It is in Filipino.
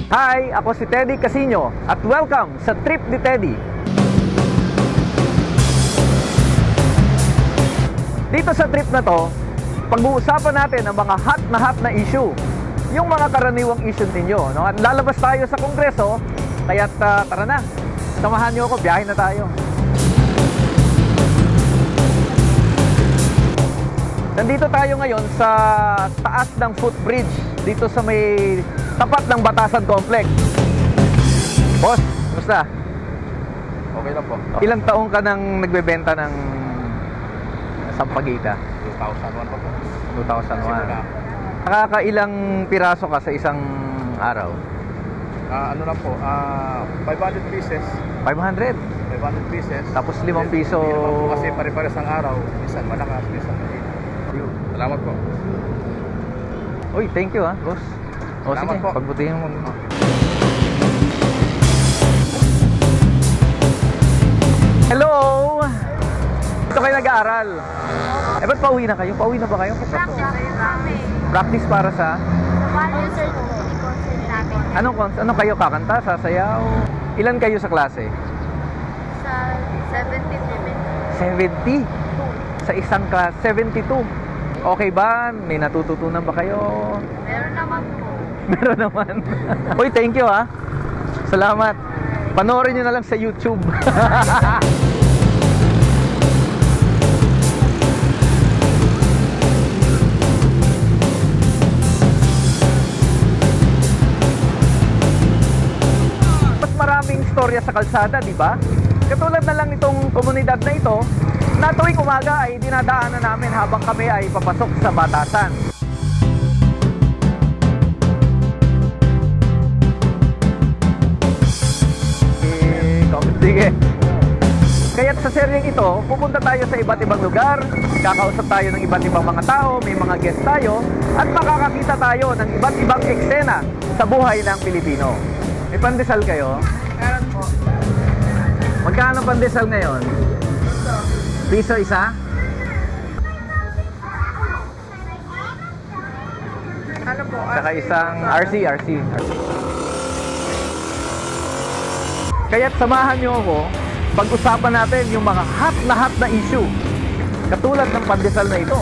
Hi, ako si Teddy Casino at welcome sa Trip ni Teddy. Dito sa trip na to, pag-uusapan natin ang mga hot na issue. Yung mga karaniwang issue ninyo, no? At lalabas tayo sa Kongreso, kaya't tara na, samahan nyo ako, biyahe na tayo. Nandito tayo ngayon sa taas ng footbridge, dito sa may tapat ng Batasan Complex. Boss, kumusta? Okay lang po. Ilang taong ka nang nagbebenta ng sampagita? 2001 pa po. 2001. Nakakailang piraso ka sa isang araw? Ano lang po, 500 pieces. 500? 500 pieces. Tapos 5 piso. Hindi naman po kasi pare-pares ang araw. Minsan malakas, minsan maliit. Salamat po. Uy, thank you boss. O Salamat sige, po. pagbutihin mo. Hello! Dito kayo nag-aaral. Eh, ba't pauwi na kayo? Pauwi na ba kayo? Practice para sa? Anong kayo kakanta? Sasayaw? Ilan kayo sa klase? Sa 70. 70? Sa isang klase? 72? Okay ba? May natututunan ba kayo? Meron naman po. Meron naman. Uy, thank you Salamat. Panoorin nyo na lang sa YouTube. Mas maraming istorya sa kalsada, di ba? Katulad na lang itong komunidad na ito, na tuwing umaga ay dinadaanan namin habang kami ay papasok sa Batasan. Sige. Kaya't sa seryeng ito, pupunta tayo sa iba't ibang lugar, kakausap tayo ng iba't ibang mga tao, may mga guest tayo, at makakakita tayo ng iba't ibang eksena sa buhay ng Pilipino. May pandesal kayo? Meron po. Magkano pandesal ngayon? Piso isa? Ano po? Saka isang RC. Kaya't samahan nyo ako, pag-usapan natin yung mga hot na issue, katulad ng pandesal na ito.